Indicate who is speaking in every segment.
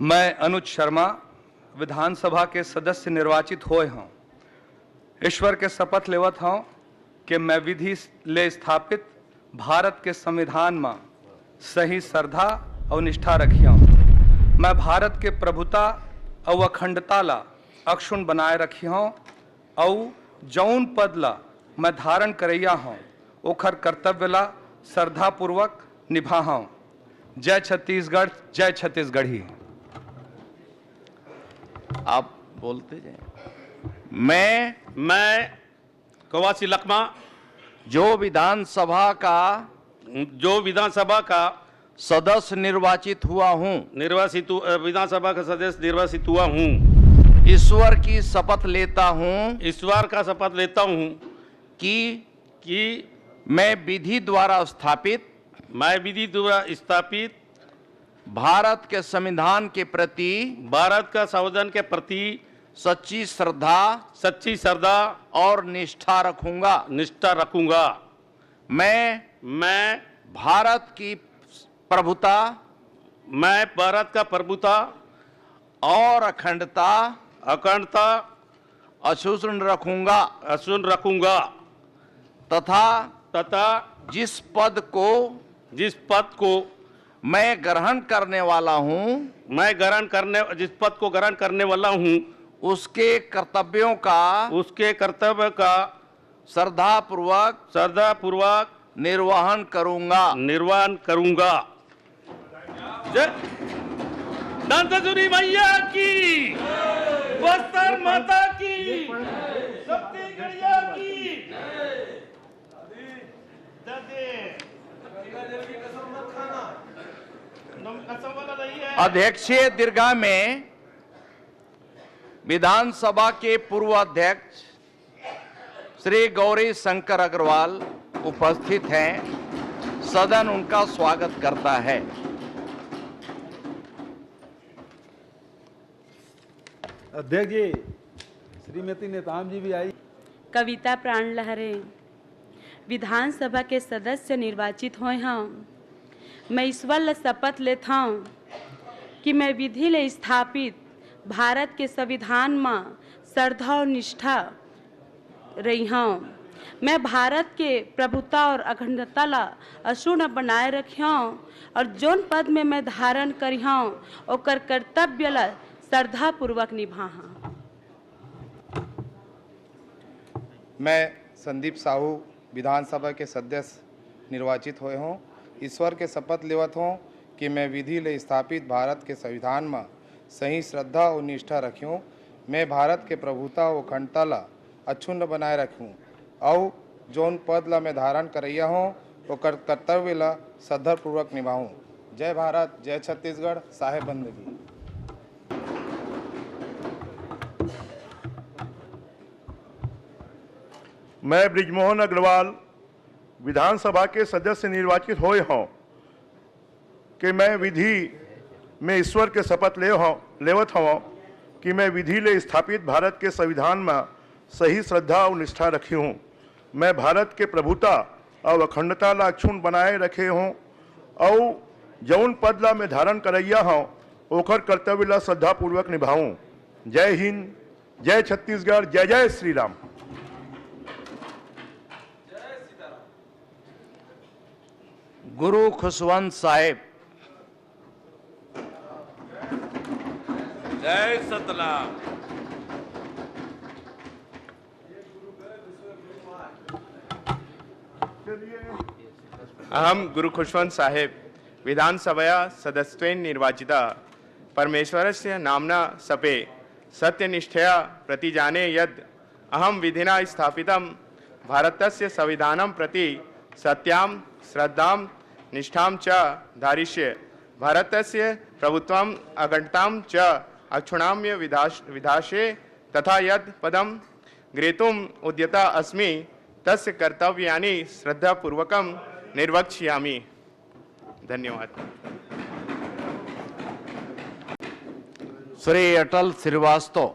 Speaker 1: मैं अनुज शर्मा विधानसभा के सदस्य निर्वाचित होए हूँ। ईश्वर के शपथ लेवत हूँ कि मैं विधि ले स्थापित भारत के संविधान में सही श्रद्धा और निष्ठा रखियो। मैं भारत के प्रभुता और अखंडता ला अक्षुण बनाए रखियो और जौन पद ला मैं धारण करैया हूँ ओखर कर्तव्य ला श्रद्धापूर्वक निभाऊँ। जय छत्तीसगढ़, जय छत्तीसगढ़ी।
Speaker 2: आप बोलते जाए। मैं
Speaker 3: कवासी लकमा
Speaker 2: जो विधानसभा का सदस्य निर्वाचित हुआ हूँ,
Speaker 3: विधानसभा का सदस्य निर्वाचित हुआ हूँ,
Speaker 2: ईश्वर की शपथ लेता हूँ
Speaker 3: ईश्वर का शपथ लेता हूँ
Speaker 2: कि मैं विधि द्वारा स्थापित भारत के संविधान के प्रति सच्ची श्रद्धा और निष्ठा रखूंगा। मैं भारत का प्रभुता और अखंडता अक्षुण्ण रखूंगा तथा जिस पद को मैं ग्रहण करने वाला हूँ उसके कर्तव्य का श्रद्धापूर्वक निर्वहन करूंगा।
Speaker 3: दंतसुरी मैया की, बस्तर माता की, छत्तीसगढ़िया की।
Speaker 2: अध्यक्षीय दीर्घा में विधानसभा के पूर्व अध्यक्ष श्री गौरी शंकर अग्रवाल उपस्थित हैं। सदन उनका स्वागत करता है।
Speaker 4: अध्यक्ष जी, श्रीमती नेताम जी भी आई।
Speaker 5: कविता प्राण लहरे विधानसभा के सदस्य निर्वाचित हुए हैं। मैं ईश्वर ला शपथ लेता हूँ कि मैं विधि ले स्थापित भारत के संविधान में श्रद्धा और निष्ठा रही हूँ। मैं भारत के प्रभुता और अखंडता ला अक्षुण्ण बनाए रखी हूँ और जोन पद में मैं धारण करी हूँ ओकर कर्तव्य ला श्रद्धा पूर्वक निभाऊँ।
Speaker 6: मैं संदीप साहू विधानसभा के सदस्य निर्वाचित हुए हूँ। ईश्वर के शपथ लेवत हूँ कि मैं विधि ले स्थापित भारत के संविधान में सही श्रद्धा और निष्ठा रखूँ। मैं भारत के प्रभुता और अखंडता ला अक्षुण्ण बनाए रखूँ और जौन पद ला मैं धारण करैया हूँ वो कर्तव्य ला श्रद्धापूर्वक निभाऊँ। जय भारत, जय छत्तीसगढ़। साहेब बंदगी।
Speaker 7: मैं ब्रिजमोहन अग्रवाल विधानसभा के सदस्य निर्वाचित हुए हूँ कि मैं विधि में ईश्वर के शपथ लेवत हूँ कि मैं विधि ले स्थापित भारत के संविधान में सही श्रद्धा और निष्ठा रखी हूँ। मैं भारत के प्रभुता और अखंडता ला अक्षुण्ण बनाए रखे हूँ और जौन पद ला मैं धारण करैया हूँ ओखर कर्तव्य ला श्रद्धापूर्वक निभाऊँ। जय हिंद, जय छत्तीसगढ़, जय जय श्री राम।
Speaker 2: गुरु खुशवंत साहेब।
Speaker 3: जय सतनाम।
Speaker 8: अहम गुरु खुशवंत साहेब विधानसभा सदस्यत्वेन निर्वाचिता परमेश्वरस्य नाम्ना सपे सत्यनिष्ठया प्रतिजाने यद् अहम विधिना स्थापितं भारतस्य संविधानं प्रति सत्यां श्रद्धां निष्ठां च धारिष्ये। भारतस्य प्रभुत्वं अखंडतां च अक्षुण्णाम्य विधास्ये तथा यद् पदं ग्रहीतुम् उद्यता अस्मि तस्य कर्तव्यानि श्रद्धापूर्वकं निर्वक्ष्यामि। धन्यवाद।
Speaker 2: श्री अटल श्रीवास्तव।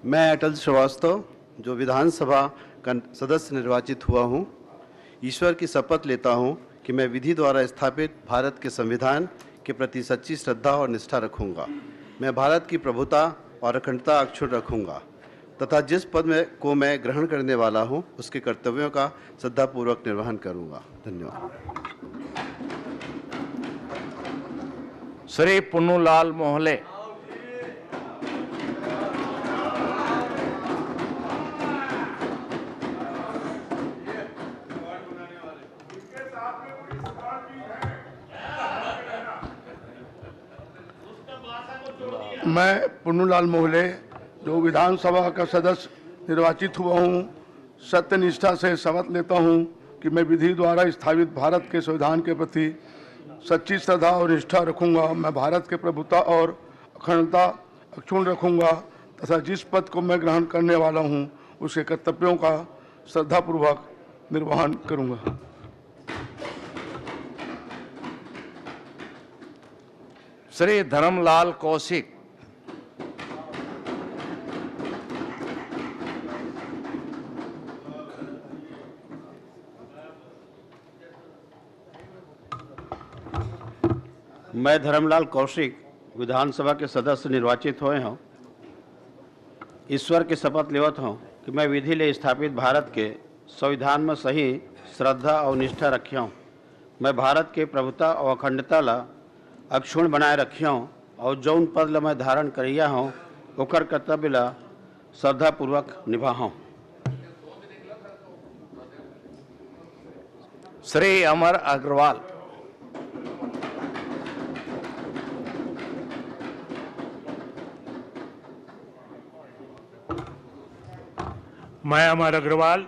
Speaker 9: मैं अटल श्रीवास्तव जो विधानसभा का सदस्य निर्वाचित हुआ हूँ, ईश्वर की शपथ लेता हूँ कि मैं विधि द्वारा स्थापित भारत के संविधान के प्रति सच्ची श्रद्धा और निष्ठा रखूँगा। मैं भारत की प्रभुता और अखंडता अक्षुण्ण रखूँगा तथा जिस पद को मैं ग्रहण करने वाला हूँ उसके कर्तव्यों का श्रद्धापूर्वक निर्वहन करूँगा। धन्यवाद।
Speaker 2: श्री पुन्नूलाल मोहले।
Speaker 10: मैं पुन्नूलाल मोहले जो विधानसभा का सदस्य निर्वाचित हुआ हूँ, सत्यनिष्ठा से शपथ लेता हूँ कि मैं विधि द्वारा स्थापित भारत के संविधान के प्रति सच्ची श्रद्धा और निष्ठा रखूँगा। मैं भारत के प्रभुता और अखंडता अक्षुण्ण रखूँगा तथा जिस पद को मैं ग्रहण करने वाला हूँ उसके कर्तव्यों का श्रद्धापूर्वक निर्वहन करूँगा।
Speaker 2: श्री धर्मलाल कौशिक।
Speaker 3: मैं धर्मलाल कौशिक विधानसभा के सदस्य निर्वाचित हुए हूँ। ईश्वर की शपथ लेवत हूँ कि मैं विधि ले स्थापित भारत के संविधान में सही श्रद्धा और निष्ठा रखियों। मैं भारत के प्रभुता और अखंडता ला अक्षुण्ण बनाए रखियों और जौन पद ला मैं धारण करिया हूँ ओकर कर्तव्य ला श्रद्धापूर्वक निभाऊँ।
Speaker 2: श्री अमर अग्रवाल।
Speaker 11: मैं अमर अग्रवाल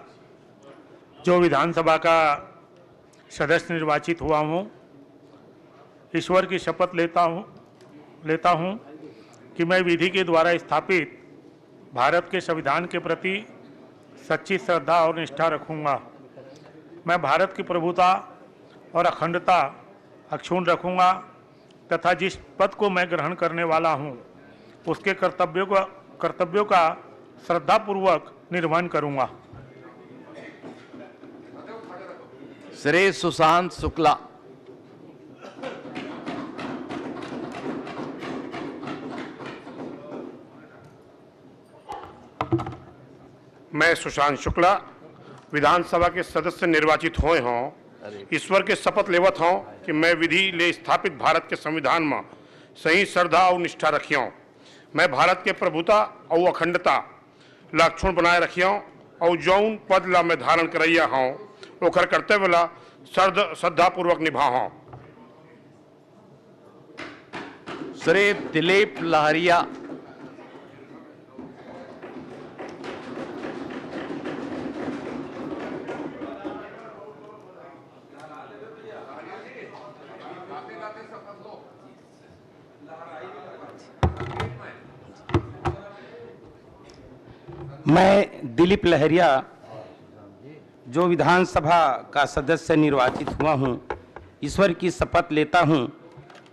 Speaker 11: जो विधानसभा का सदस्य निर्वाचित हुआ हूँ, ईश्वर की शपथ लेता हूँ कि मैं विधि के द्वारा स्थापित भारत के संविधान के प्रति सच्ची श्रद्धा और निष्ठा रखूँगा। मैं भारत की प्रभुता और अखंडता अक्षुण्ण रखूँगा तथा जिस पद को मैं ग्रहण करने वाला हूँ उसके कर्तव्यों का श्रद्धापूर्वक निर्वहन करूँगा।
Speaker 2: श्री सुशांत शुक्ला।
Speaker 12: मैं सुशांत शुक्ला विधानसभा के सदस्य निर्वाचित हुए हों, ईश्वर के शपथ लेवत हों कि मैं विधि ले स्थापित भारत के संविधान में सही श्रद्धा और निष्ठा रखियों। मैं भारत के प्रभुता और अखंडता ला अक्षुण्ण बनाए रखियों और जौन पद ला मैं धारण करैया हूँ ओकर कर्तव्य ला श्रद्धापूर्वक निभाऊँ।
Speaker 2: श्री दिलीप लहरिया।
Speaker 13: मैं दिलीप लहरिया जो विधानसभा का सदस्य निर्वाचित हुआ हूँ, ईश्वर की शपथ लेता हूँ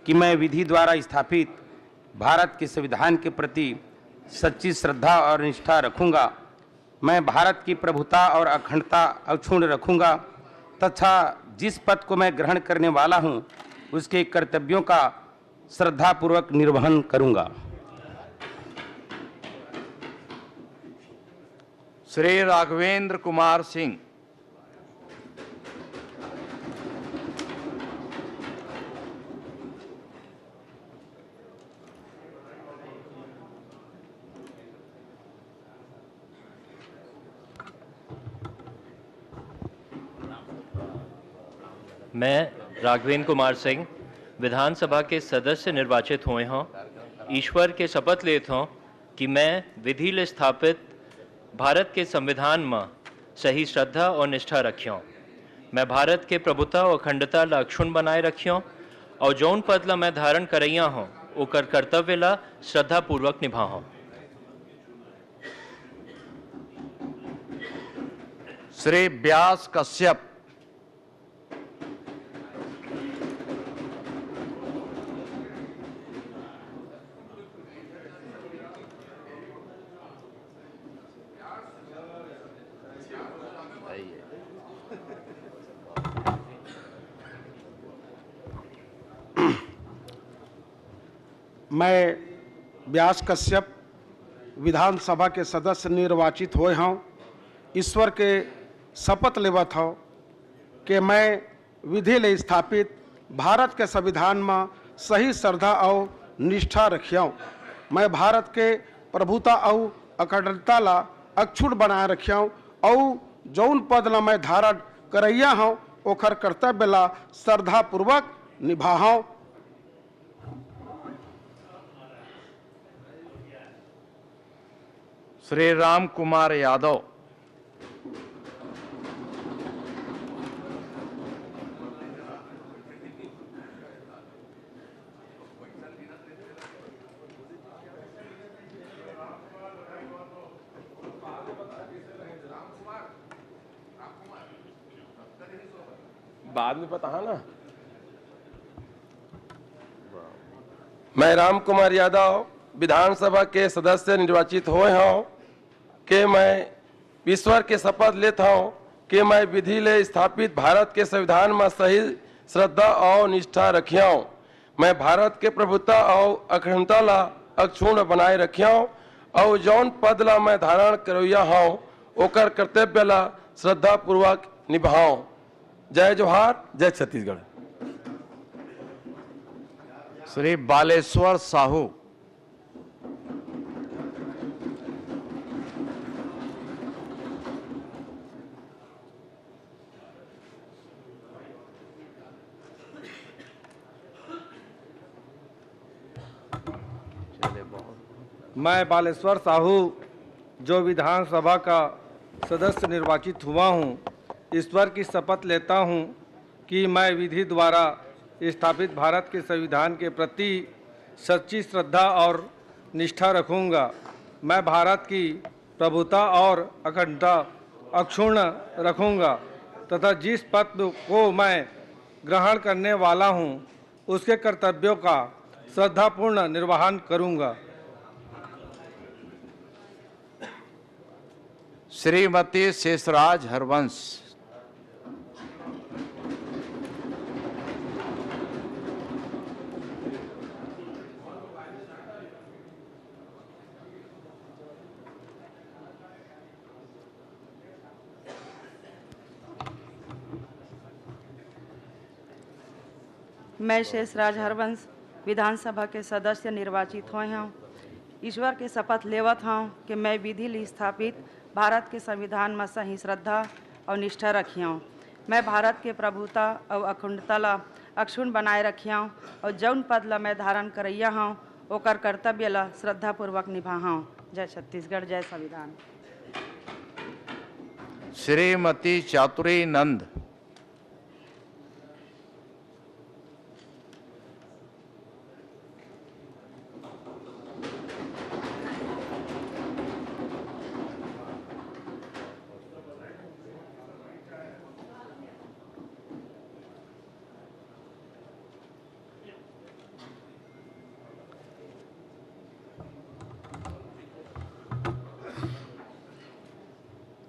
Speaker 13: कि मैं विधि द्वारा स्थापित भारत के संविधान के प्रति सच्ची श्रद्धा और निष्ठा रखूँगा। मैं भारत की प्रभुता और अखंडता अक्षुण्ण रखूँगा तथा जिस पद को मैं ग्रहण करने वाला हूँ उसके कर्तव्यों का श्रद्धापूर्वक निर्वहन करूँगा।
Speaker 2: श्री राघवेंद्र कुमार सिंह।
Speaker 14: मैं राघवेंद्र कुमार सिंह विधानसभा के सदस्य निर्वाचित हुए हों, ईश्वर के शपथ लेता हूँ कि मैं विधि ले स्थापित भारत के संविधान में सही श्रद्धा और निष्ठा रखियों। मैं भारत के प्रभुता और अखंडता ला अक्षुण्ण बनाए रखियों और जौन पद ला मैं धारण करैया हूँ ओकर कर्तव्य ला श्रद्धापूर्वक निभाऊँ।
Speaker 2: श्री व्यास कश्यप।
Speaker 15: मैं व्यास कश्यप विधानसभा के सदस्य निर्वाचित हुए हूँ। ईश्वर के शपथ लेवत हूँ कि मैं विधि ले स्थापित भारत के संविधान में सही श्रद्धा और निष्ठा रखियाँ। मैं भारत के प्रभुता और अखंडता ला अक्षुण बनाए रखियाँ और जौन पद ला मैं धारण करैया हूँ ओखर कर्तव्य ला श्रद्धा पूर्वक निभाऊँ।
Speaker 2: श्री राम कुमार यादव।
Speaker 16: बाद में पता है ना। मैं राम कुमार यादव विधानसभा के सदस्य निर्वाचित हुए हूँ कि मैं ईश्वर के शपथ लेता हूँ कि मैं विधि ले स्थापित भारत के संविधान में सही श्रद्धा और निष्ठा रखियाँ। मैं भारत के प्रभुता और अखंडता ला अक्षुण बनाए रखियाँ और जौन पद ला मैं धारण करैया हूँ ओकर कर्तव्य ला श्रद्धा पूर्वक निभाऊँ। जय जोहार, जय छत्तीसगढ़।
Speaker 2: श्री बालेश्वर साहू।
Speaker 4: मैं बालेश्वर साहू जो विधानसभा का सदस्य निर्वाचित हुआ हूँ, ईश्वर की शपथ लेता हूँ कि मैं विधि द्वारा स्थापित भारत के संविधान के प्रति सच्ची श्रद्धा और निष्ठा रखूँगा। मैं भारत की प्रभुता और अखंडता अक्षुण्ण रखूँगा तथा जिस पद को मैं ग्रहण करने वाला हूँ उसके कर्तव्यों का श्रद्धापूर्ण निर्वहन करूँगा।
Speaker 2: श्रीमती शेषराज हरवंश।
Speaker 17: मैं शेषराज हरवंश विधानसभा के सदस्य निर्वाचित हुए हूँ। ईश्वर के शपथ लेवत हूँ कि मैं विधि ले स्थापित भारत के संविधान में सही श्रद्धा और निष्ठा रखियाँ। मैं भारत के प्रभुता और अखंडता ला अक्षुण बनाए रखियाँ और जौन पद ला मैं धारण करैया हूँ ओकर कर्तव्य ला श्रद्धापूर्वक निभाऊँ। जय छत्तीसगढ़, जय संविधान।
Speaker 2: श्रीमती चातुरी नंद।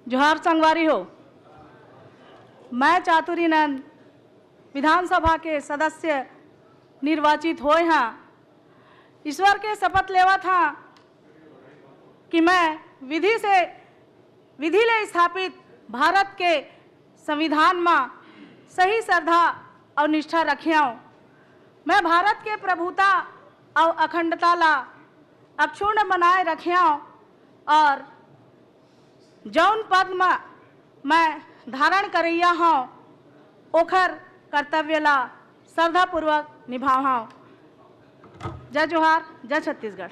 Speaker 18: जोहार संगवारी हो। मैं चातुरी नंद विधानसभा के सदस्य निर्वाचित हुए हैं। ईश्वर के शपथ लेवा था कि मैं विधि ले स्थापित भारत के संविधान में सही श्रद्धा और निष्ठा रखियाँ। मैं भारत के प्रभुता और अखंडता ला अक्षुण्ण बनाए रखियाँ और जौन पद में मैं धारण करैया हूँ ओखर कर्तव्य ला श्रद्धापूर्वक निभाऊँ। जय जोहार, जय छत्तीसगढ़।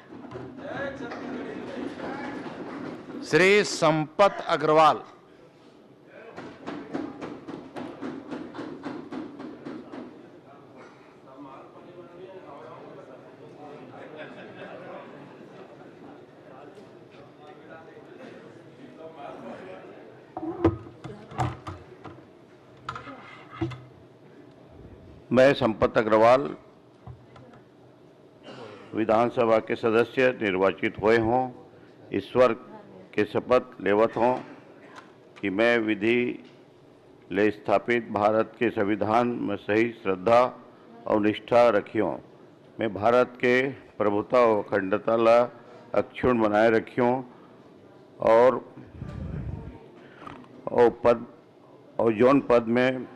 Speaker 2: श्री संपत अग्रवाल।
Speaker 3: मैं संपत अग्रवाल विधानसभा के सदस्य निर्वाचित हुए हूँ। ईश्वर के शपथ लेवत हूँ कि मैं विधि ले स्थापित भारत के संविधान में सही श्रद्धा और निष्ठा रखियों। मैं भारत के प्रभुता और अखंडता ला अक्षुण्ण बनाए रखियों और जौन पद में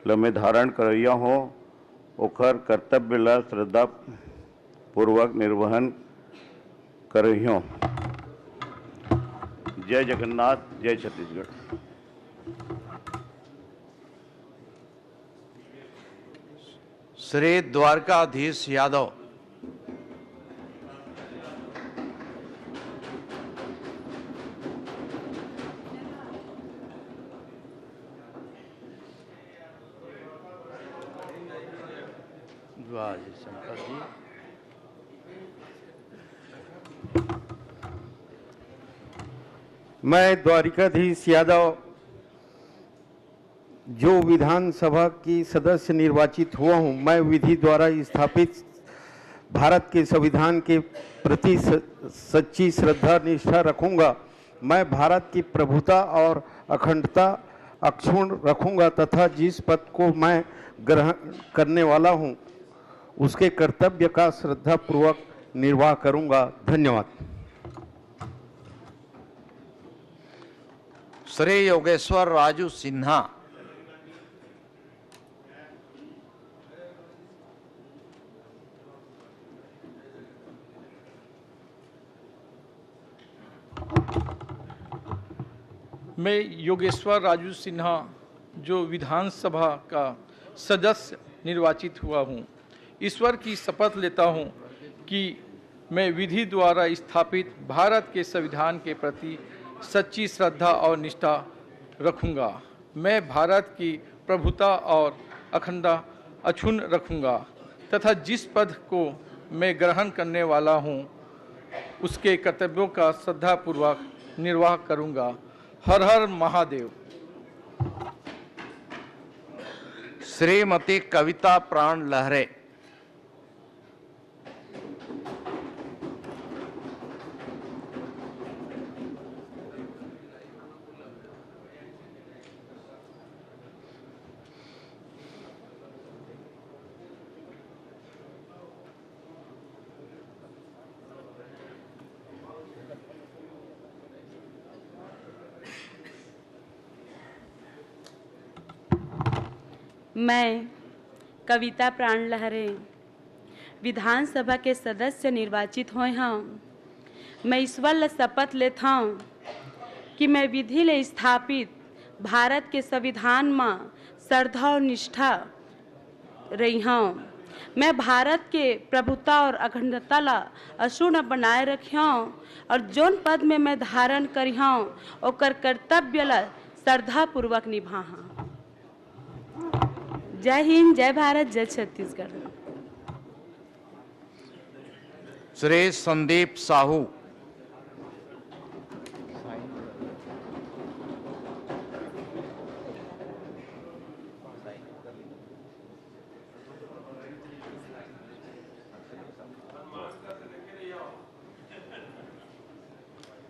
Speaker 3: लम्हे धारण करैया हो ओकर कर्तव्य ला श्रद्धा पूर्वक निर्वहन करहियों। जय जगन्नाथ, जय छत्तीसगढ़।
Speaker 2: श्री द्वारकाधीश यादव। शंकर जी।
Speaker 19: मैं द्वारिकाधीश यादव जो विधानसभा की सदस्य निर्वाचित हुआ हूं, मैं विधि द्वारा स्थापित भारत के संविधान के प्रति सच्ची श्रद्धा निष्ठा रखूंगा। मैं भारत की प्रभुता और अखंडता अक्षुण्ण रखूंगा तथा जिस पद को मैं ग्रहण करने वाला हूं उसके कर्तव्य का श्रद्धापूर्वक निर्वाह करूंगा। धन्यवाद।
Speaker 2: श्री योगेश्वर राजू सिन्हा।
Speaker 20: मैं योगेश्वर राजू सिन्हा जो विधानसभा का सदस्य निर्वाचित हुआ हूं, ईश्वर की शपथ लेता हूं कि मैं विधि द्वारा स्थापित भारत के संविधान के प्रति सच्ची श्रद्धा और निष्ठा रखूंगा। मैं भारत की प्रभुता और अखंडता अक्षुण्ण रखूंगा तथा जिस पद को मैं ग्रहण करने वाला हूं उसके कर्तव्यों का श्रद्धापूर्वक निर्वाह करूंगा। हर हर महादेव।
Speaker 2: श्रीमती कविता प्राण लहरे।
Speaker 5: मैं कविता प्राण लहरे विधानसभा के सदस्य निर्वाचित हुए हूँ। मैं ईश्वर ला शपथ लेता हूँ कि मैं विधि ले स्थापित भारत के संविधान में श्रद्धा और निष्ठा रही हूँ। मैं भारत के प्रभुता और अखंडता ला अक्षुण्ण बनाए रखी हूँ और जौन पद में मैं धारण करी हूँ ओकर कर्तव्य ला श्रद्धापूर्वक निभाऊँ। जय हिंद, जय भारत, जय छत्तीसगढ़।
Speaker 2: श्री संदीप साहू।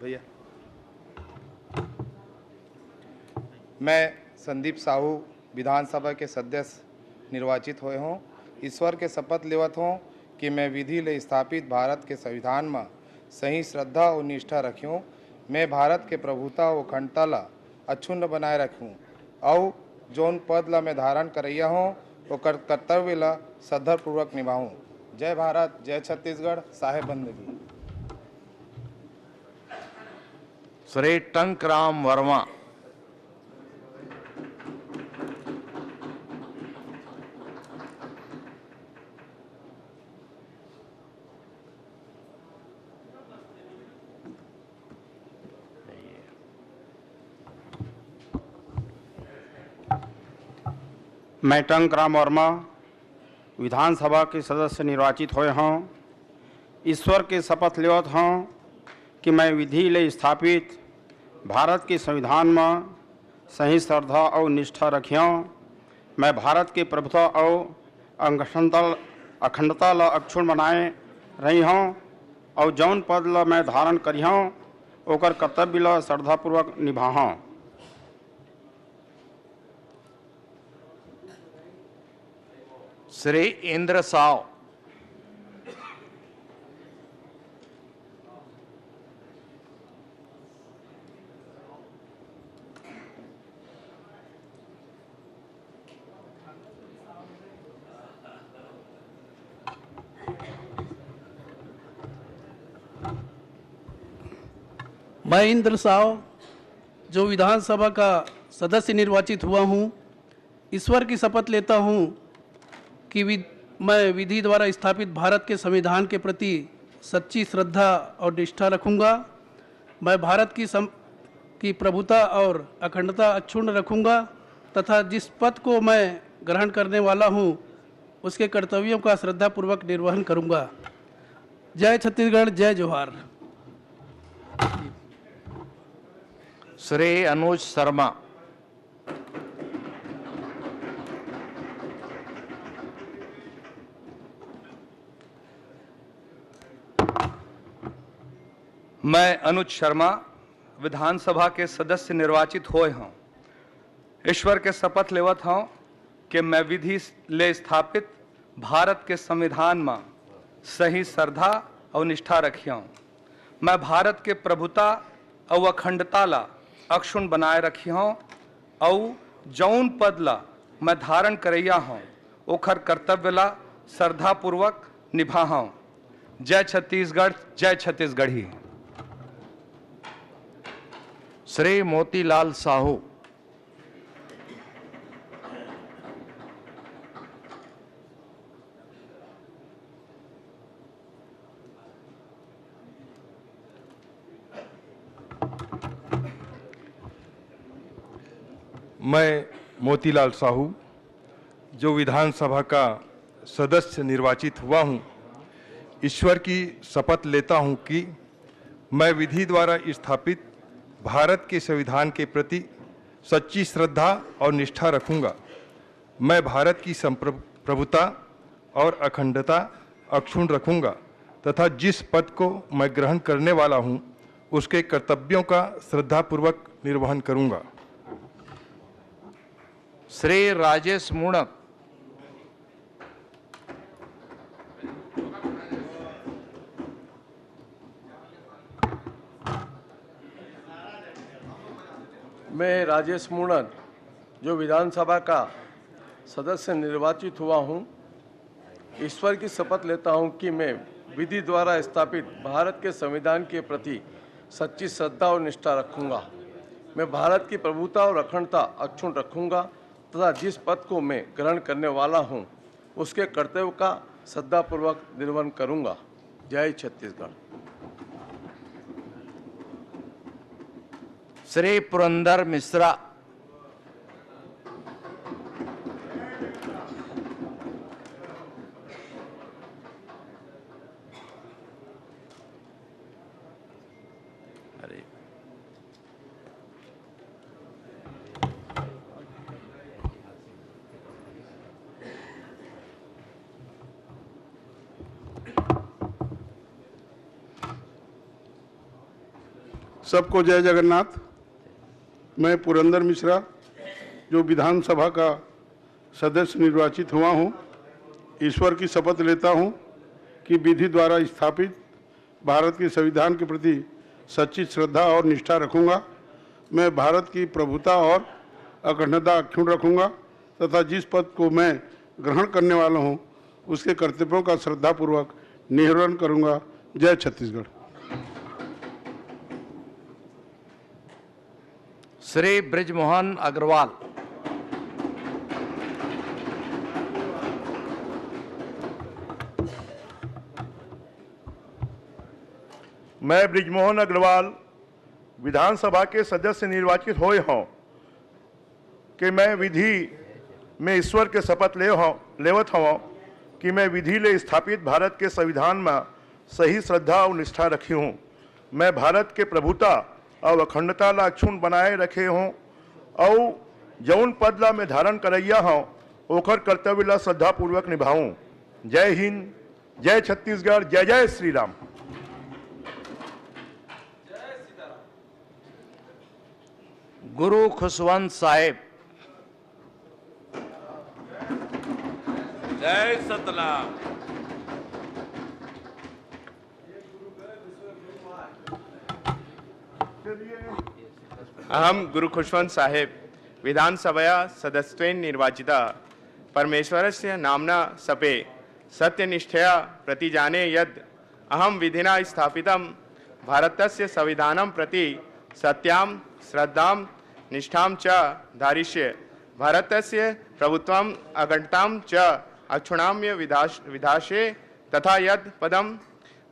Speaker 6: भैया मैं संदीप साहू विधानसभा के सदस्य निर्वाचित हुए हों। ईश्वर के शपथ लेवत हों कि मैं विधि ले स्थापित भारत के संविधान में सही श्रद्धा और निष्ठा रखूँ। मैं भारत के प्रभुता और अखंडता ला अक्षुण्ण बनाए रखूँ और जौन पद ला मैं धारण करैया हूँ ओकर कर्तव्य ला श्रद्धापूर्वक निभाऊँ। जय भारत, जय छत्तीसगढ़। साहेब बंदगी।
Speaker 2: श्री टंकराम वर्मा।
Speaker 13: मैं टंकराम वर्मा विधानसभा के सदस्य निर्वाचित हुए हूँ। ईश्वर के शपथ लेवत हूँ कि मैं विधि ले स्थापित भारत के संविधान में सही श्रद्धा और निष्ठा रखियों। मैं भारत के प्रभुता और अखंडता ला अक्षुण्ण बनाए रही हूँ और जौन पद ला मैं धारण करी हूँ ओकर कर्तव्य ला श्रद्धापूर्वक निभाऊँ।
Speaker 2: श्री इंद्र साव।
Speaker 21: मैं इंद्र साव जो विधानसभा का सदस्य निर्वाचित हुआ हूँ, ईश्वर की शपथ लेता हूँ कि मैं विधि द्वारा स्थापित भारत के संविधान के प्रति सच्ची श्रद्धा और निष्ठा रखूँगा। मैं भारत की प्रभुता और अखंडता अक्षुण्ण रखूँगा तथा जिस पद को मैं ग्रहण करने वाला हूँ उसके कर्तव्यों का श्रद्धापूर्वक निर्वहन करूँगा। जय छत्तीसगढ़, जय जोहार।
Speaker 2: श्री अनुज शर्मा।
Speaker 1: मैं अनुज शर्मा विधानसभा के सदस्य निर्वाचित होए हूँ। ईश्वर के शपथ लेवत हूँ कि मैं विधि ले स्थापित भारत के संविधान में सही श्रद्धा और निष्ठा रखियो। मैं भारत के प्रभुता और अखंडता ला अक्षुण्ण बनाए रखियो और जौन पद ला मैं धारण करैया हूँ ओखर कर्तव्य ला श्रद्धापूर्वक निभाऊँ। जय छत्तीसगढ़, जय छत्तीसगढ़ी।
Speaker 2: श्री मोतीलाल साहू।
Speaker 22: मैं मोतीलाल साहू जो विधानसभा का सदस्य निर्वाचित हुआ हूं, ईश्वर की शपथ लेता हूं कि मैं विधि द्वारा स्थापित भारत के संविधान के प्रति सच्ची श्रद्धा और निष्ठा रखूंगा। मैं भारत की संप्रभुता और अखंडता अक्षुण्ण रखूंगा तथा जिस पद को मैं ग्रहण करने वाला हूं उसके कर्तव्यों का श्रद्धापूर्वक निर्वहन करूंगा।
Speaker 2: श्री राजेश मूणक।
Speaker 23: मैं राजेश मूणक जो विधानसभा का सदस्य निर्वाचित हुआ हूं, ईश्वर की शपथ लेता हूं कि मैं विधि द्वारा स्थापित भारत के संविधान के प्रति सच्ची श्रद्धा और निष्ठा रखूंगा। मैं भारत की प्रभुता और अखंडता अक्षुण्ण रखूंगा तथा जिस पद को मैं ग्रहण करने वाला हूं उसके कर्तव्य का श्रद्धापूर्वक निर्वहन करूंगा। जय छत्तीसगढ़।
Speaker 2: श्री पुरंदर मिश्रा। अरे
Speaker 10: सबको जय जगन्नाथ। मैं पुरंदर मिश्रा जो विधानसभा का सदस्य निर्वाचित हुआ हूँ, ईश्वर की शपथ लेता हूँ कि विधि द्वारा स्थापित भारत के संविधान के प्रति सच्ची श्रद्धा और निष्ठा रखूँगा। मैं भारत की प्रभुता और अखंडता अक्षुण्ण रखूँगा तथा जिस पद को मैं ग्रहण करने वाला हूँ उसके कर्तव्यों का श्रद्धापूर्वक निर्वहन करूँगा। जय छत्तीसगढ़।
Speaker 2: श्री ब्रिजमोहन अग्रवाल।
Speaker 7: मैं ब्रिजमोहन अग्रवाल विधानसभा के सदस्य निर्वाचित हुए हूँ कि मैं विधि में ईश्वर के शपथ लेवत हूँ कि मैं विधि ले स्थापित भारत के संविधान में सही श्रद्धा और निष्ठा रखी हूँ। मैं भारत के प्रभुता और अखंडता ला अक्षुण्ण बनाए रखे हूँ और जौन पद ला में धारण करैया हूँ ओखर कर्तव्य ला श्रद्धापूर्वक निभाऊँ। जय हिंद, जय छत्तीसगढ़, जय जय श्री राम।
Speaker 2: गुरु खुशवंत साहेब। जय सतनाम।
Speaker 8: अहम गुरु खुशवंत साहेब विधानसभया सदस्यत्वेन निर्वाचिता परमेश्वरस्य नाम्ना सपे सत्यनिष्ठया प्रतिजाने यद् अहम विधिना स्थापितं भारतस्य संविधानं प्रति सत्यां श्रद्धां निष्ठां च धारिष्ये भारतस्य प्रभुत्वम् अखण्डतां च अक्षुणाम्य विधास्ये तथा यद् पदं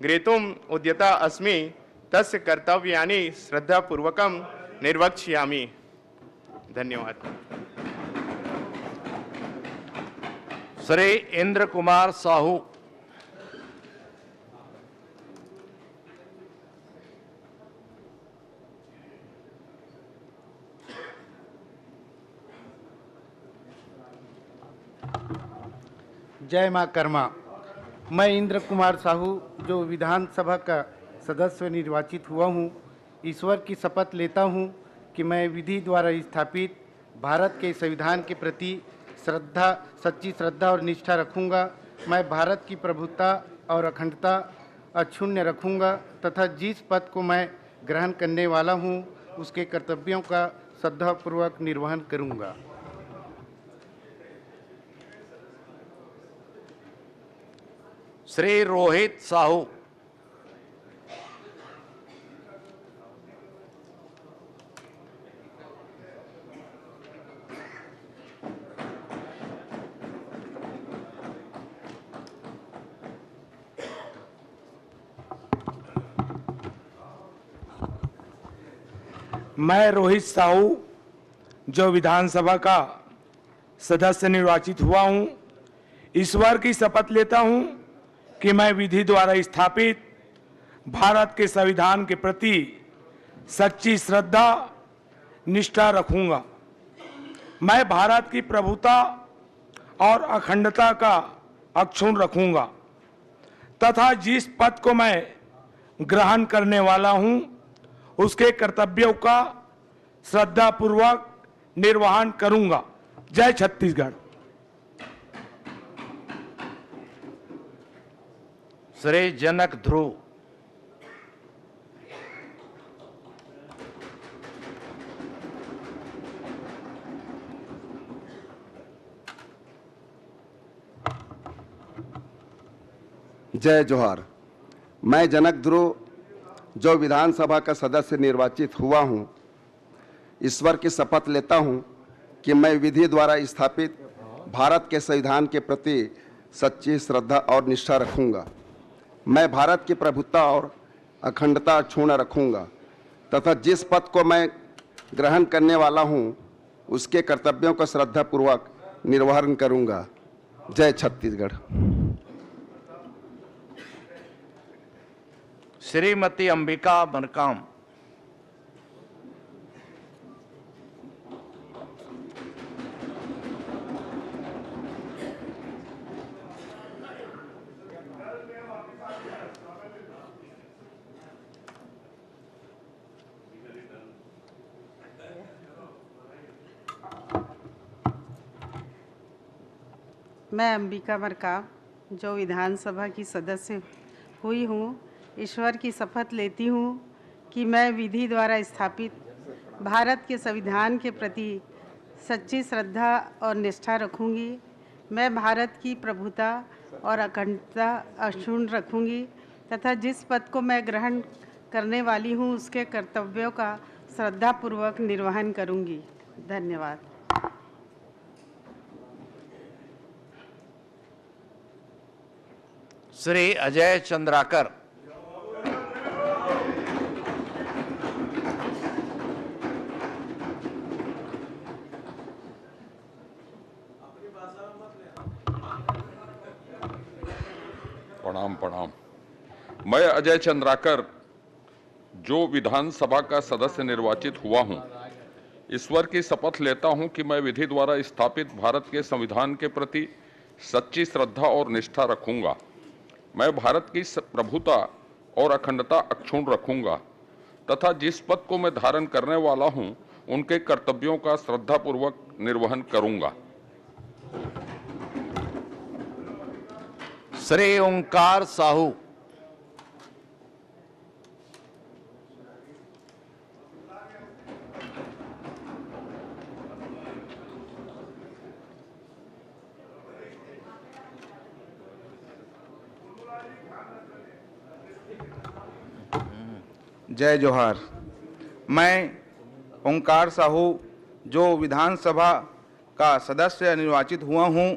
Speaker 8: ग्रहीतुम् उद्यता अस्मि तस्य कर्तव्यानि श्रद्धापूर्वकं निर्वक्ष्यामि। धन्यवाद।
Speaker 2: श्री इंद्र कुमार साहू।
Speaker 9: जय मां कर्मा। मैं इंद्र कुमार साहू जो विधानसभा का सदस्य निर्वाचित हुआ हूं, ईश्वर की शपथ लेता हूं कि मैं विधि द्वारा स्थापित भारत के संविधान के प्रति सच्ची श्रद्धा और निष्ठा रखूंगा। मैं भारत की प्रभुता और अखंडता अक्षुण्ण रखूंगा तथा जिस पद को मैं ग्रहण करने वाला हूं उसके कर्तव्यों का श्रद्धापूर्वक निर्वहन करूंगा।
Speaker 2: श्री रोहित साहू।
Speaker 11: मैं रोहित साहू जो विधानसभा का सदस्य निर्वाचित हुआ हूं, ईश्वर की शपथ लेता हूं कि मैं विधि द्वारा स्थापित भारत के संविधान के प्रति सच्ची श्रद्धा निष्ठा रखूंगा। मैं भारत की प्रभुता और अखंडता का अक्षुण्ण रखूंगा तथा जिस पद को मैं ग्रहण करने वाला हूं उसके कर्तव्यों का श्रद्धापूर्वक निर्वहन करूंगा। जय छत्तीसगढ़।
Speaker 2: श्री जनक ध्रुव।
Speaker 24: जय जोहार। मैं जनक ध्रुव जो विधानसभा का सदस्य निर्वाचित हुआ हूं, ईश्वर की शपथ लेता हूं कि मैं विधि द्वारा स्थापित भारत के संविधान के प्रति सच्ची श्रद्धा और निष्ठा रखूंगा। मैं भारत की प्रभुता और अखंडता अक्षुण्ण रखूंगा तथा जिस पद को मैं ग्रहण करने वाला हूं उसके कर्तव्यों का श्रद्धापूर्वक निर्वहन करूंगा। जय छत्तीसगढ़।
Speaker 2: श्रीमती अंबिका मरकाम।
Speaker 17: मैं अंबिका मरकाम जो विधानसभा की सदस्य हुई हूँ, ईश्वर की शपथ लेती हूँ कि मैं विधि द्वारा स्थापित भारत के संविधान के प्रति सच्ची श्रद्धा और निष्ठा रखूँगी। मैं भारत की प्रभुता और अखंडता अक्षुण्ण रखूँगी तथा जिस पद को मैं ग्रहण करने वाली हूँ उसके कर्तव्यों का श्रद्धापूर्वक निर्वहन करूँगी। धन्यवाद।
Speaker 2: श्री अजय चंद्राकर।
Speaker 25: प्रणाम प्रणाम। मैं अजय चंद्राकर जो विधानसभा का सदस्य निर्वाचित हुआ हूं, ईश्वर की शपथ लेता हूं कि मैं विधि द्वारा स्थापित भारत के संविधान के प्रति सच्ची श्रद्धा और निष्ठा रखूंगा। मैं भारत की प्रभुता और अखंडता अक्षुण्ण रखूंगा तथा जिस पद को मैं धारण करने वाला हूं उनके कर्तव्यों का श्रद्धापूर्वक निर्वहन करूंगा।
Speaker 2: श्री ओंकार साहू।
Speaker 6: जय जोहार। मैं ओंकार साहू जो विधानसभा का सदस्य निर्वाचित हुआ हूँ,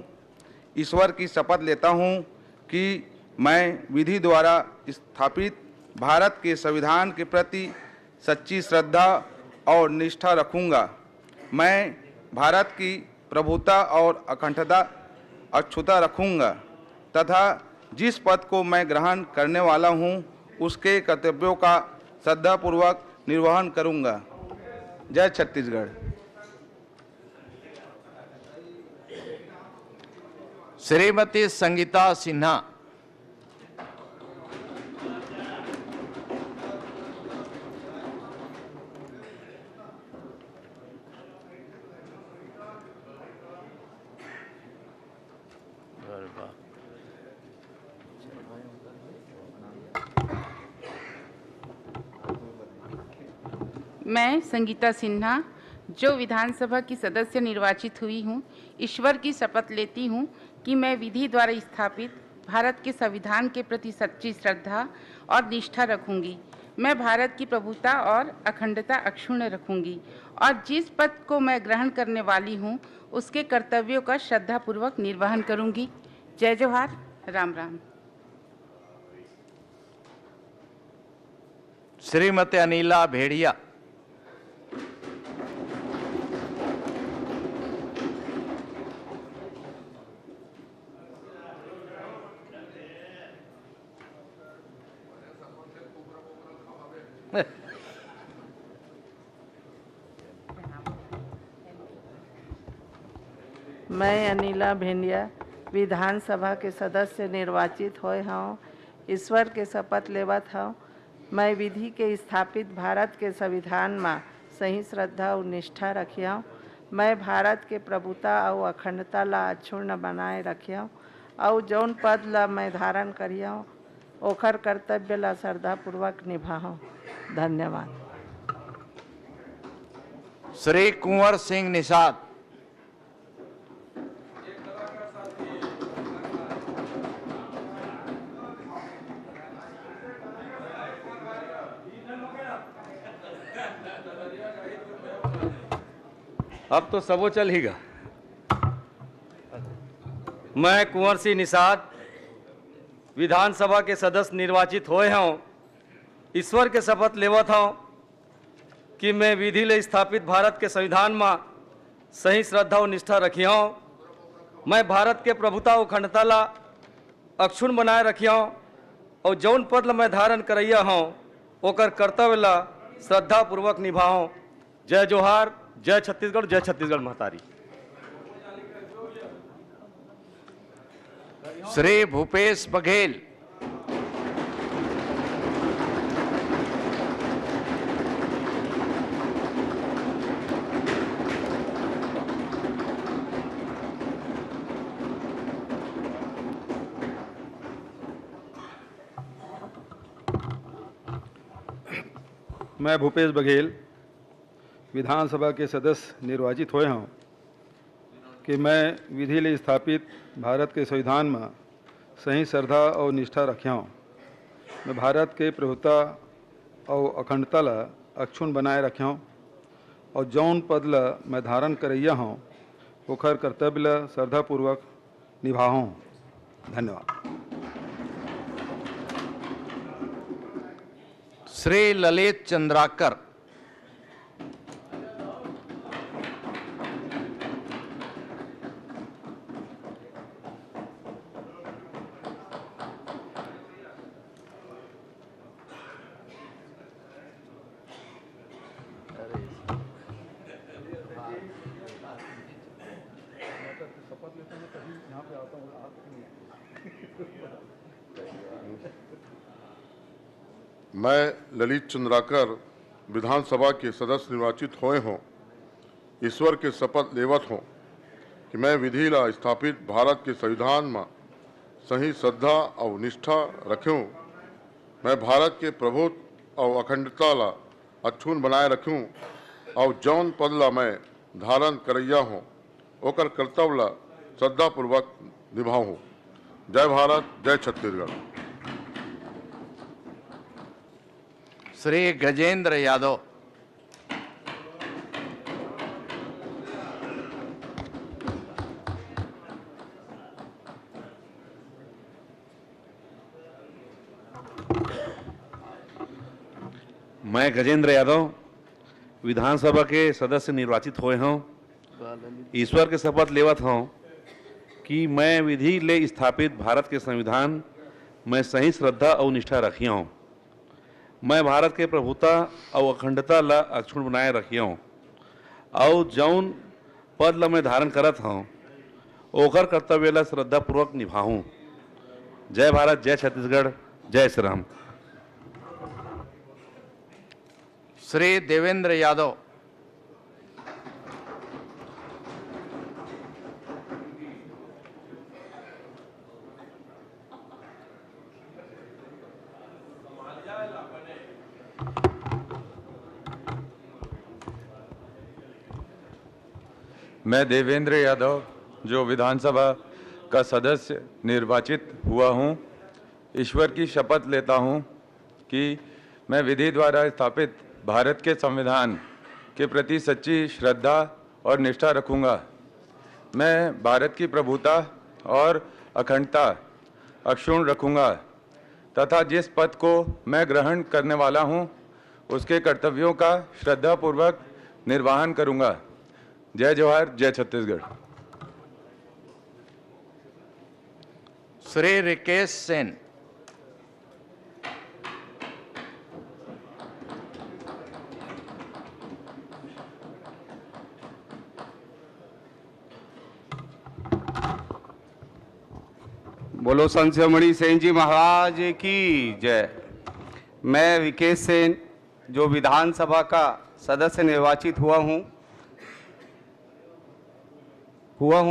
Speaker 6: ईश्वर की शपथ लेता हूँ कि मैं विधि द्वारा स्थापित भारत के संविधान के प्रति सच्ची श्रद्धा और निष्ठा रखूँगा। मैं भारत की प्रभुता और अक्षुता रखूँगा तथा जिस पद को मैं ग्रहण करने वाला हूँ उसके कर्तव्यों का श्रद्धापूर्वक निर्वहन करूँगा। जय छत्तीसगढ़।
Speaker 2: श्रीमती संगीता सिन्हा।
Speaker 4: मैं संगीता सिन्हा जो विधानसभा की सदस्य निर्वाचित हुई हूँ, ईश्वर की शपथ लेती हूँ कि मैं विधि द्वारा स्थापित भारत के संविधान के प्रति सच्ची श्रद्धा और निष्ठा रखूंगी। मैं भारत की प्रभुता और अखंडता अक्षुण्ण रखूंगी और जिस पद को मैं ग्रहण करने वाली हूँ उसके कर्तव्यों का श्रद्धापूर्वक निर्वहन करूंगी। जय जोहार। राम राम।
Speaker 2: श्रीमती अनिला भेड़िया।
Speaker 17: मैं अनिला भेंडिया विधानसभा के सदस्य निर्वाचित होए हूँ, ईश्वर के शपथ लेवत हूँ मैं विधि के स्थापित भारत के संविधान में सही श्रद्धा और निष्ठा रखिया। मैं भारत के प्रभुता और अखंडता ला अक्षुण्ण बनाए रखिया और जौन पद ला मैं धारण करिया ओखर कर्तव्य ला श्रद्धापूर्वक निभाऊँ। धन्यवाद।
Speaker 2: श्री कुंवर सिंह निषाद।
Speaker 12: अब तो सबो चल हीगा। मैं कुंवर सिंह निषाद विधानसभा के सदस्य निर्वाचित होए हूँ, ईश्वर के शपथ लेवत हूँ कि मैं विधि ले स्थापित भारत के संविधान में सही श्रद्धा और निष्ठा रखी हूँ। मैं भारत के प्रभुता और अखंडता ला अक्षुण्ण बनाए रखी हूँ और जौन पद ला मैं धारण करैया हूँ ओकर कर्तव्य ला श्रद्धापूर्वक निभाऊँ। जय जोहार। जय छत्तीसगढ़। जय छत्तीसगढ़ महतारी।
Speaker 2: श्री भूपेश बघेल।
Speaker 22: मैं भूपेश बघेल विधानसभा के सदस्य निर्वाचित हुए हूँ कि मैं विधि ले स्थापित भारत के संविधान में सही श्रद्धा और निष्ठा रखिया हूँ। मैं भारत के प्रभुता और अखंडता ला अक्षुण्ण बनाए रखिया हूँ और जौन पद ला मैं धारण करैया हूँ ओखर कर्तव्य ला श्रद्धापूर्वक निभाऊँ। धन्यवाद।
Speaker 2: श्री ललित चंद्राकर।
Speaker 10: मैं ललित चंद्राकर विधानसभा के सदस्य निर्वाचित हुए हों, ईश्वर के शपथ लेवत हूँ कि मैं विधि ला स्थापित भारत के संविधान में सही श्रद्धा और निष्ठा रखूं। मैं भारत के प्रभुत्व और अखंडता ला अक्षुण्ण बनाए रखूं और जौन पद ला मैं धारण करैया हूँ ओकर कर्तव्य ला श्रद्धापूर्वक निभाऊँ। जय भारत, जय छत्तीसगढ़।
Speaker 2: श्री गजेंद्र यादव।
Speaker 3: मैं गजेंद्र यादव विधानसभा के सदस्य निर्वाचित हुए हूँ। ईश्वर के शपथ लेवत हूँ कि मैं विधि ले स्थापित भारत के संविधान में सही श्रद्धा और निष्ठा रखी हूँ। मैं भारत के प्रभुता और अखंडता ला अक्षुण्ण बनाए रखी हूँ और जौन पद ला मैं धारण करत हूँ ओकर कर्तव्य ला श्रद्धापूर्वक निभाऊँ। जय भारत, जय छत्तीसगढ़, जय श्री राम।
Speaker 2: श्री देवेंद्र यादव।
Speaker 14: मैं देवेंद्र यादव जो विधानसभा का सदस्य निर्वाचित हुआ हूं, ईश्वर की शपथ लेता हूं कि मैं विधि द्वारा स्थापित भारत के संविधान के प्रति सच्ची श्रद्धा और निष्ठा रखूंगा। मैं भारत की प्रभुता और अखंडता अक्षुण्ण रखूंगा तथा जिस पद को मैं ग्रहण करने वाला हूं उसके कर्तव्यों का श्रद्धापूर्वक निर्वहन करूंगा। जय जवाहर, जय छत्तीसगढ़।
Speaker 2: श्री रिकेश सेन।
Speaker 15: बोलो संत शिरोमणि सेन जी महाराज की जय। मैं विकेश सेन जो विधानसभा का सदस्य निर्वाचित हुआ हूँ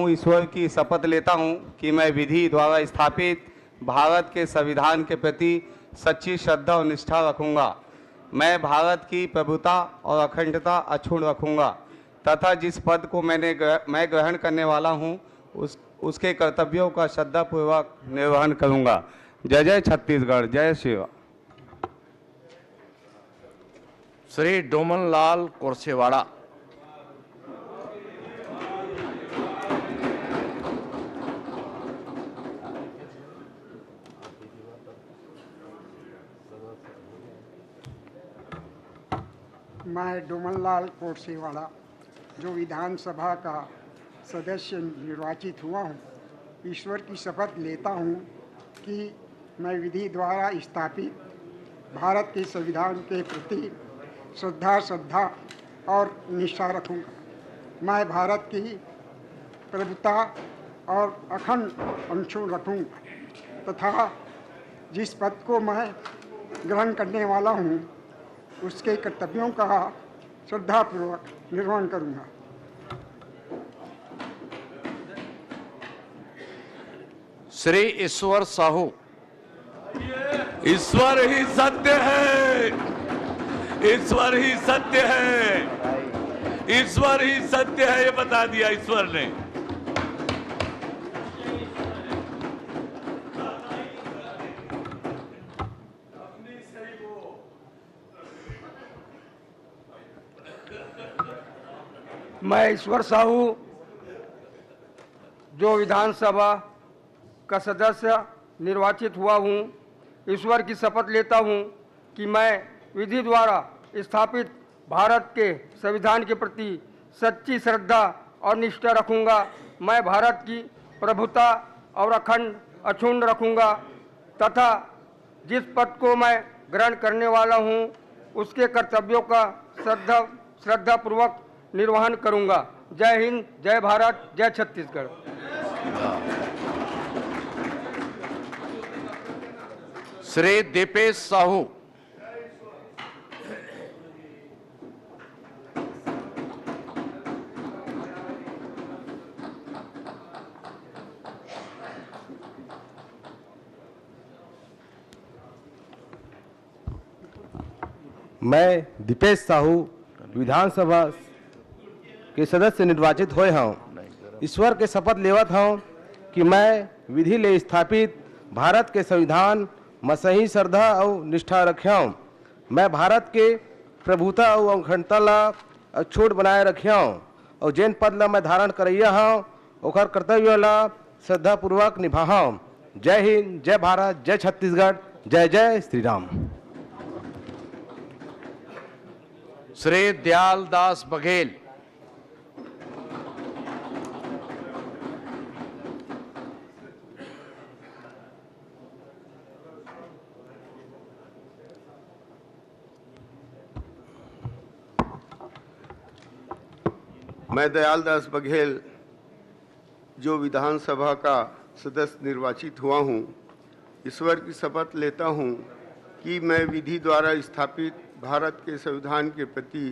Speaker 15: ईश्वर की शपथ लेता हूँ कि मैं विधि द्वारा स्थापित भारत के संविधान के प्रति सच्ची श्रद्धा और निष्ठा रखूँगा। मैं भारत की प्रभुता और अखंडता अक्षुण्ण रखूँगा तथा जिस पद को मैं ग्रहण करने वाला हूँ उसके कर्तव्यों का श्रद्धापूर्वक निर्वहन करूँगा। जय जय छत्तीसगढ़, जय श्री राम।
Speaker 2: श्री डोमन लाल कोरसेवाड़ा।
Speaker 16: मैं डोमनलाल कोरसेवाड़ा जो विधानसभा का सदस्य निर्वाचित हुआ हूँ, ईश्वर की शपथ लेता हूँ कि मैं विधि द्वारा स्थापित भारत के संविधान के प्रति श्रद्धा और निष्ठा रखूँगा। मैं भारत की प्रभुता और अखंड अक्षुण्ण रखूँगा तथा जिस पद को मैं ग्रहण करने वाला हूँ उसके कर्तव्यों का श्रद्धापूर्वक निर्वहन करूँगा।
Speaker 2: श्री ईश्वर साहू।
Speaker 18: ईश्वर ही सत्य है, ईश्वर ही सत्य है, ईश्वर ही सत्य है, ये बता दिया ईश्वर ने।
Speaker 26: मैं ईश्वर साहू जो विधानसभा का सदस्य निर्वाचित हुआ हूँ, ईश्वर की शपथ लेता हूँ कि मैं विधि द्वारा स्थापित भारत के संविधान के प्रति सच्ची श्रद्धा और निष्ठा रखूँगा। मैं भारत की प्रभुता और अखंड अक्षुण्ण रखूँगा तथा जिस पद को मैं ग्रहण करने वाला हूँ उसके कर्तव्यों का श्रद्धापूर्वक निर्वहन करूँगा। जय हिंद, जय भारत, जय छत्तीसगढ़।
Speaker 2: श्री दीपेश साहू।
Speaker 1: मैं दीपेश साहू विधानसभा के सदस्य निर्वाचित हुए हूँ। ईश्वर के शपथ लेवत हूँ कि मैं विधि ले स्थापित भारत के संविधान में सही श्रद्धा और निष्ठा रखूँ। मैं भारत के प्रभुता और अखंडता ला अछूट बनाए रखूँ और जैन पद ला मैं धारण करैया हूँ ओकर कर्तव्य ला श्रद्धापूर्वक निभाऊँ। जय हिंद, जय भारत, जय छत्तीसगढ़, जय जय श्री राम।
Speaker 2: श्री दयालदास बघेल।
Speaker 5: मैं दयालदास बघेल जो विधानसभा का सदस्य निर्वाचित हुआ हूँ, ईश्वर की शपथ लेता हूँ कि मैं विधि द्वारा स्थापित भारत के संविधान के प्रति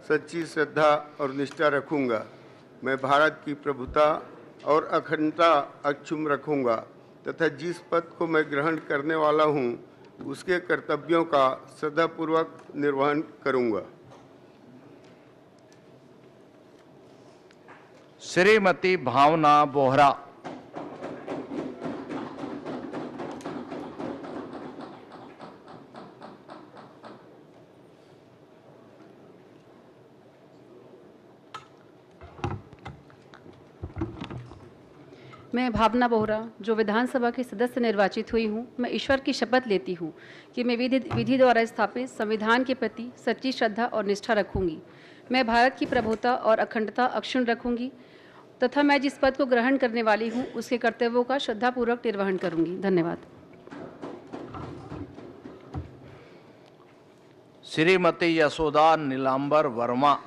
Speaker 5: सच्ची श्रद्धा और निष्ठा रखूँगा। मैं भारत की प्रभुता और अखंडता अक्षुण्ण रखूँगा तथा जिस पद को मैं ग्रहण करने वाला हूँ उसके कर्तव्यों का श्रद्धापूर्वक निर्वहन करूँगा।
Speaker 2: श्रीमती भावना बोहरा।
Speaker 13: मैं भावना बोहरा जो विधानसभा की सदस्य निर्वाचित हुई हूँ, मैं ईश्वर की शपथ लेती हूँ कि मैं विधि द्वारा स्थापित संविधान के प्रति सच्ची श्रद्धा और निष्ठा रखूंगी। मैं भारत की प्रभुता और अखंडता अक्षुण्ण रखूंगी तथा मैं जिस पद को ग्रहण करने वाली हूँ उसके कर्तव्यों का श्रद्धापूर्वक निर्वहन करूंगी। धन्यवाद।
Speaker 2: श्रीमती यशोदा नीलांबर वर्मा।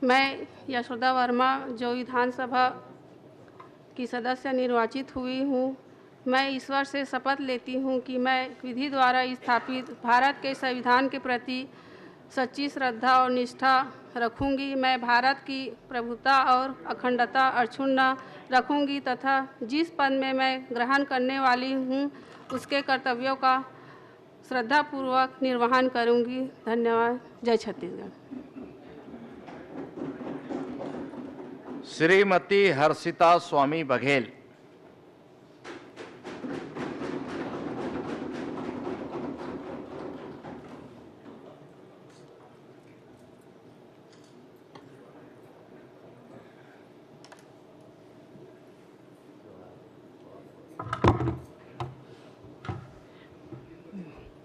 Speaker 19: मैं यशोदा वर्मा जो विधानसभा की सदस्य निर्वाचित हुई हूँ, मैं ईश्वर से शपथ लेती हूँ कि मैं विधि द्वारा स्थापित भारत के संविधान के प्रति सच्ची श्रद्धा और निष्ठा रखूँगी। मैं भारत की प्रभुता और अखंडता अक्षुण्ण रखूँगी तथा जिस पद में मैं ग्रहण करने वाली हूँ उसके कर्तव्यों का श्रद्धापूर्वक निर्वहन करूँगी। धन्यवाद। जय छत्तीसगढ़।
Speaker 2: श्रीमती हर्षिता स्वामी बघेल।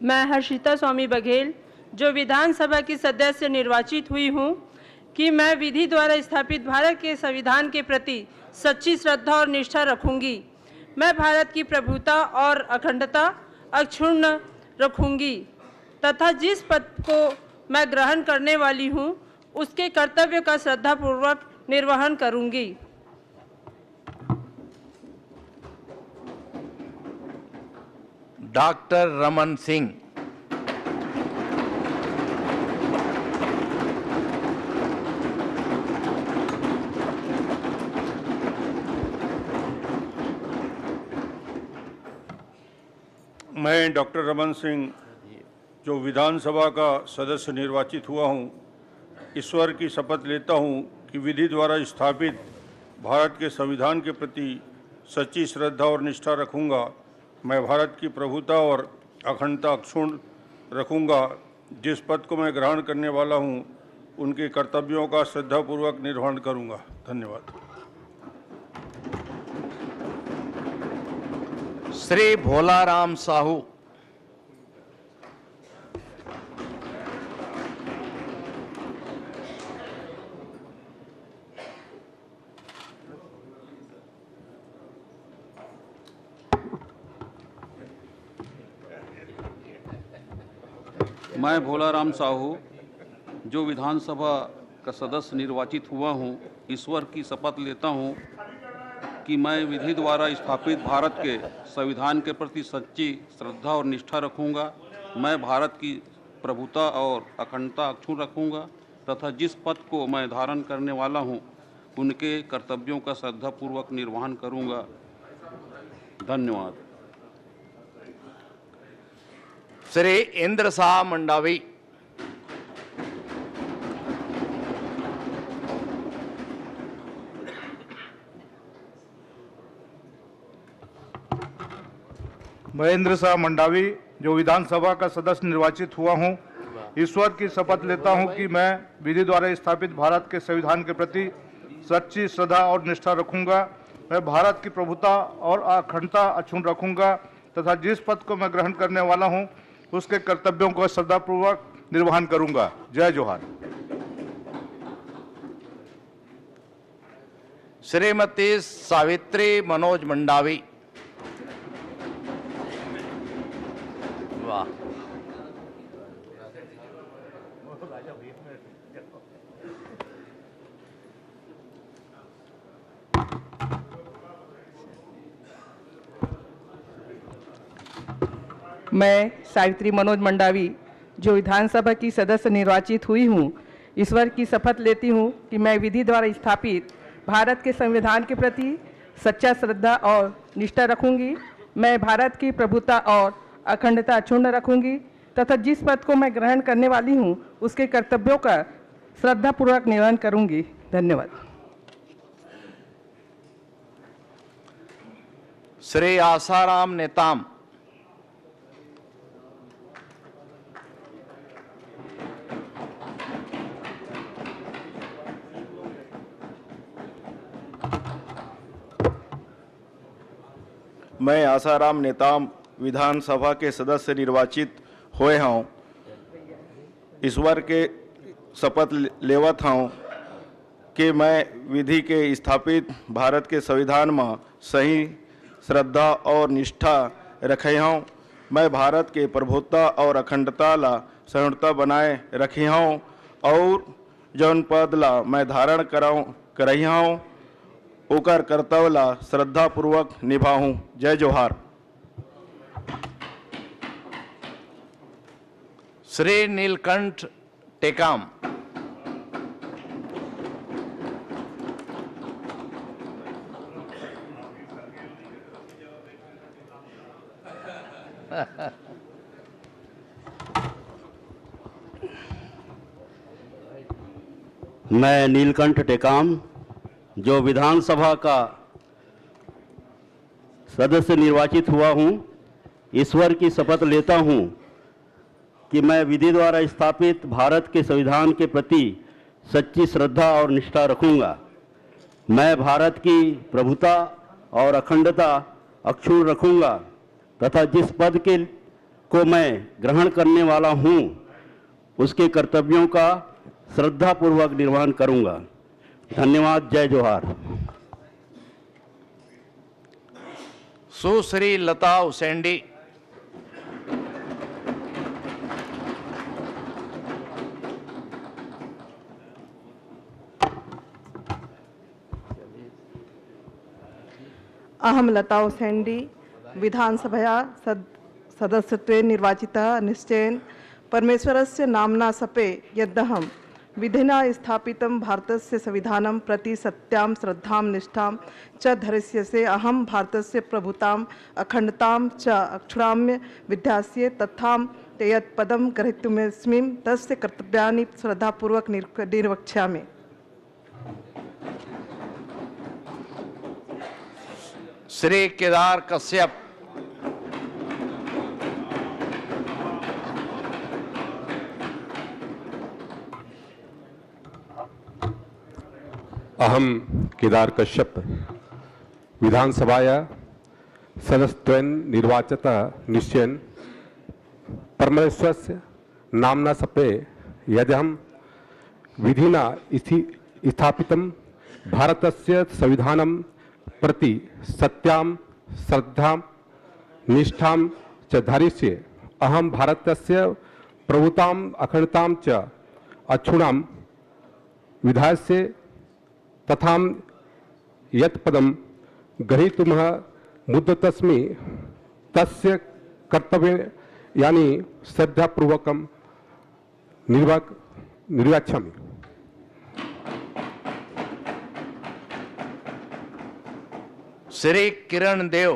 Speaker 20: मैं हर्षिता स्वामी बघेल जो विधानसभा की सदस्य निर्वाचित हुई हूँ कि मैं विधि द्वारा स्थापित भारत के संविधान के प्रति सच्ची श्रद्धा और निष्ठा रखूंगी। मैं भारत की प्रभुता और अखंडता अक्षुण्ण रखूंगी तथा जिस पद को मैं ग्रहण करने वाली हूं उसके कर्तव्य का श्रद्धापूर्वक निर्वहन करूंगी।
Speaker 2: डॉक्टर रमन सिंह।
Speaker 22: मैं डॉक्टर रमन सिंह जो विधानसभा का सदस्य निर्वाचित हुआ हूँ, ईश्वर की शपथ लेता हूँ कि विधि द्वारा स्थापित भारत के संविधान के प्रति सच्ची श्रद्धा और निष्ठा रखूँगा। मैं भारत की प्रभुता और अखंडता अक्षुण्ण रखूँगा। जिस पद को मैं ग्रहण करने वाला हूँ उनके कर्तव्यों का श्रद्धापूर्वक निर्वहन करूँगा। धन्यवाद।
Speaker 2: श्री भोलाराम साहू।
Speaker 21: मैं भोलाराम साहू जो विधानसभा का सदस्य निर्वाचित हुआ हूँ, ईश्वर की शपथ लेता हूँ कि मैं विधि द्वारा स्थापित भारत के संविधान के प्रति सच्ची श्रद्धा और निष्ठा रखूंगा। मैं भारत की प्रभुता और अखंडता अक्षुण्ण रखूंगा तथा जिस पद को मैं धारण करने वाला हूं, उनके कर्तव्यों का श्रद्धापूर्वक निर्वहन करूंगा। धन्यवाद।
Speaker 2: श्री इंद्र शाह मंडावी।
Speaker 7: महेंद्र शाह मंडावी, जो विधानसभा का सदस्य निर्वाचित हुआ हूं, ईश्वर की शपथ लेता हूं कि मैं विधि द्वारा स्थापित भारत के संविधान के प्रति सच्ची श्रद्धा और निष्ठा रखूंगा। मैं भारत की प्रभुता और अखंडता अक्षुण्ण रखूंगा तथा जिस पद को मैं ग्रहण करने वाला हूं, उसके कर्तव्यों को श्रद्धापूर्वक निर्वहन करूंगा। जय जोहार।
Speaker 2: श्रीमती सावित्री मनोज मंडावी। वाह।
Speaker 8: मैं सावित्री मनोज मंडावी, जो विधानसभा की सदस्य निर्वाचित हुई हूँ, ईश्वर की शपथ लेती हूँ कि मैं विधि द्वारा स्थापित भारत के संविधान के प्रति सच्चा श्रद्धा और निष्ठा रखूंगी। मैं भारत की प्रभुता और अखंडता अक्षुण्ण रखूंगी तथा जिस पद को मैं ग्रहण करने वाली हूँ, उसके कर्तव्यों का श्रद्धापूर्वक निर्वहन करूंगी। धन्यवाद।
Speaker 2: श्री आसाराम नेताम।
Speaker 9: मैं आसाराम नेताम विधानसभा के सदस्य निर्वाचित हुए हूँ। ईश्वर के शपथ लेवत हूँ कि मैं विधि के स्थापित भारत के संविधान में सही श्रद्धा और निष्ठा रखे हूँ। मैं भारत के प्रभुता और अखंडता ला संयुक्ता बनाए रखी हूँ और जौन पद ला मैं धारण करही हूँ, ओकर कर्तव्य ला श्रद्धापूर्वक निभाऊं। जय जोहार।
Speaker 2: श्री नीलकंठ टेकाम।
Speaker 11: मैं नीलकंठ टेकाम, जो विधानसभा का सदस्य निर्वाचित हुआ हूं, ईश्वर की शपथ लेता हूं कि मैं विधि द्वारा स्थापित भारत के संविधान के प्रति सच्ची श्रद्धा और निष्ठा रखूंगा। मैं भारत की प्रभुता और अखंडता अक्षुण्ण रखूंगा तथा जिस पद को मैं ग्रहण करने वाला हूं, उसके कर्तव्यों का श्रद्धापूर्वक निर्वहन करूंगा। धन्यवाद। जय जोहार।
Speaker 2: सुश्री लता उसेंडी।
Speaker 23: अहम लता उसेंडी, विधानसभया सदस्यत्वेन निर्वाचिता निश्चयेन परमेश्वरस्य नाम्ना सपे यदहं विधिना स्थापितं भारतस्य संविधानं प्रति सत्यां श्रद्धां निष्ठां च धरिष्यसे। अहं भारतस्य प्रभुतां अखंडतां च अक्षुणाम्य विध्यास्ये तथा ते यत् पदं ग्रहीतुमस्मि तस्य कर्तव्यानि श्रद्धापूर्वक निर्वक्ष्यामि।
Speaker 2: श्री केदार कश्यप।
Speaker 24: अहम केदार कश्यप, विधानसभाया सदस्यत्वेन निर्वाचिता निश्चयेन परमेश्वरस्य नाम्ना सपे यदहं विधिना स्थापितं भारतस्य संविधानं प्रति सत्यां श्रद्धां निष्ठां च धरिष्ये। अहं भारतस्य प्रभुतां अखंडतां च अक्षुणां विधास्ये तथा यत् पदं ग्रहीतुमः मुद्दतस्मि तस्य कर्तव्य यानी श्रद्धापूर्वकं निर्वाच्छामि।
Speaker 2: श्री किरण देव।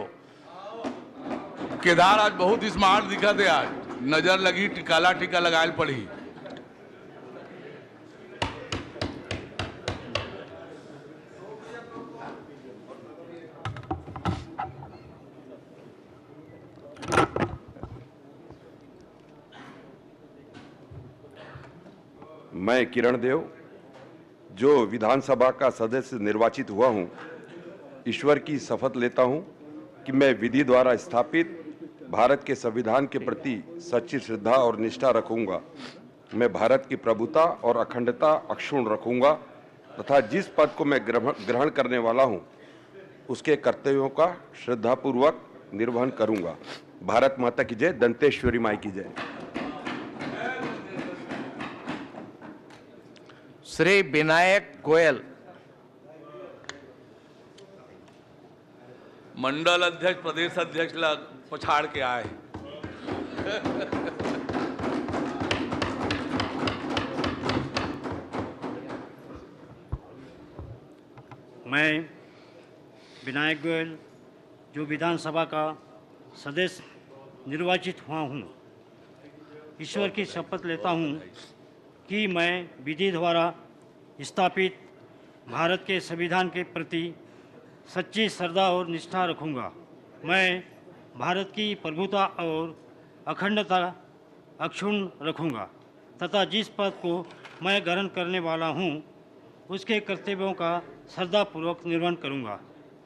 Speaker 18: केदार आज बहुत स्मार्ट दिखा दे, आज नजर लगी, काला टीका लगायल पड़ी।
Speaker 4: मैं किरण देव, जो विधानसभा का सदस्य निर्वाचित हुआ हूं, ईश्वर की शपथ लेता हूं कि मैं विधि द्वारा स्थापित भारत के संविधान के प्रति सच्ची श्रद्धा और निष्ठा रखूंगा। मैं भारत की प्रभुता और अखंडता अक्षुण्ण रखूंगा तथा जिस पद को मैं ग्रहण करने वाला हूं, उसके कर्तव्यों का श्रद्धापूर्वक निर्वहन करूंगा। भारत माता की जय, दंतेश्वरी माई की जय।
Speaker 2: श्री विनायक गोयल।
Speaker 18: मंडल अध्यक्ष प्रदेश अध्यक्ष ला पछाड़ के आए।
Speaker 6: मैं विनायक गोयल, जो विधानसभा का सदस्य निर्वाचित हुआ हूँ, ईश्वर की शपथ लेता हूँ कि मैं विधि द्वारा स्थापित भारत के संविधान के प्रति सच्ची श्रद्धा और निष्ठा रखूंगा। मैं भारत की प्रभुता और अखंडता अक्षुण्ण रखूंगा तथा जिस पद को मैं ग्रहण करने वाला हूं, उसके कर्तव्यों का श्रद्धापूर्वक निर्वहन करूंगा।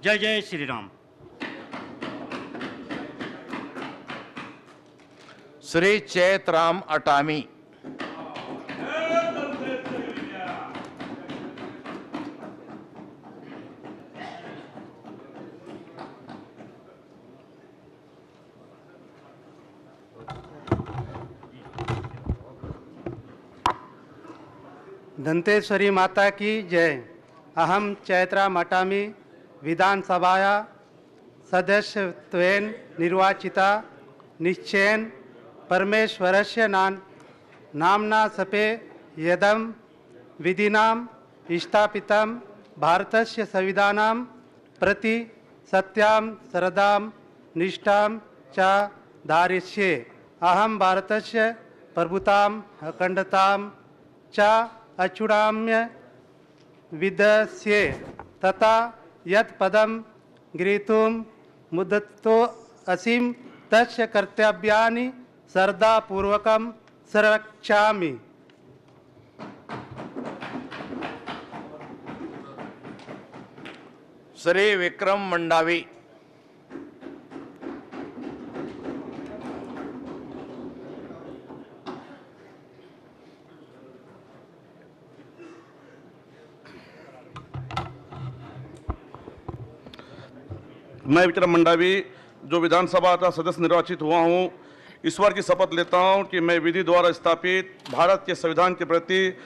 Speaker 6: जय जय श्री राम।
Speaker 2: श्री चैतराम अटामी।
Speaker 10: दंतेश्वरी माता की जय। अहम चैत्रा मटामी विधानसभाया सदस्यत्वेन निर्वाचिता निश्चयेन परमेश्वरस्य नाम्ना सपे यदं विधिनां स्थापितं भारतस्य संविधानां प्रति सत्यां श्रद्धां निष्ठां च धारयिष्ये। अहं भारतस्य प्रभुताम् अखण्डतां च अचूडाम्य विदस्ये तथा यत् पदं गृहीतुं मुद्दतो असीं तस्य कर्तव्यानि श्रद्धापूर्वकं संरक्षामि।
Speaker 2: श्री विक्रम मंडावी।
Speaker 3: मैं विक्रम मंडावी, जो विधानसभा का सदस्य निर्वाचित हुआ हूं, ईश्वर की शपथ लेता हूं कि मैं विधि द्वारा स्थापित भारत के संविधान के प्रति